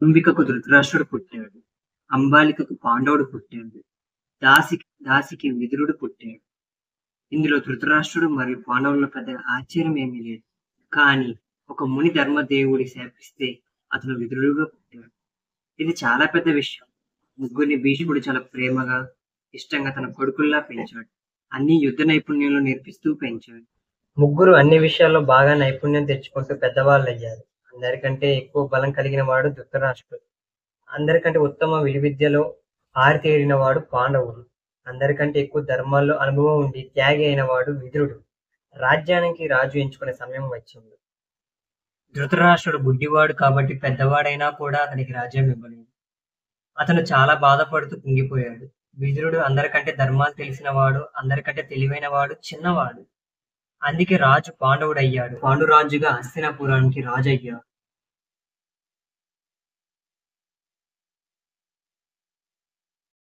అంబికకు ధృతరాష్ట్రుడు పుట్టాడు. అంబాలికకు పాండవుడు పుట్టాడు. దాసికి విదురుడు పుట్టాడు. ఇందులో ధృతరాష్ట్రుడు మరియు పాండవుల్లో పెద్దగా ఆశ్చర్యం ఏమీ లేదు. కానీ ఒక ముని ధర్మదేవుడి శాపిస్తే అతను విదురుడుగా పుట్టాడు. ఇది చాలా పెద్ద విషయం. ముగ్గురిని భీష్ముడు చాలా ప్రేమగా, ఇష్టంగా తన కొడుకుల్లా పెంచాడు. అన్ని యుద్ధ నైపుణ్యంలో నేర్పిస్తూ పెంచాడు. ముగ్గురు అన్ని విషయాల్లో బాగా నైపుణ్యం తెచ్చుకుంటూ పెద్దవాళ్ళయ్యారు. అందరికంటే ఎక్కువ బలం కలిగిన వాడు ధృతరాష్ట్రుడు. అందరికంటే ఉత్తమ విలువిద్యలో ఆరితేరిన వాడు పాండవుడు. అందరికంటే ఎక్కువ ధర్మాల్లో అనుభవం ఉండి త్యాగి అయిన వాడు విదురుడు. రాజ్యానికి రాజు ఎంచుకునే సమయం వచ్చింది. ధృతరాష్ట్రుడు బుడ్డివాడు కాబట్టి పెద్దవాడైనా కూడా అతనికి రాజ్యం ఇవ్వలేదు. అతను చాలా బాధపడుతూ కుంగిపోయాడు. విదురుడు అందరికంటే ధర్మాలు తెలిసినవాడు, అందరికంటే తెలివైన వాడు, చిన్నవాడు. అందుకే రాజు పాండవుడయ్యాడు. పాండురాజుగా హస్తినాపురానికి రాజు అయ్యాడు.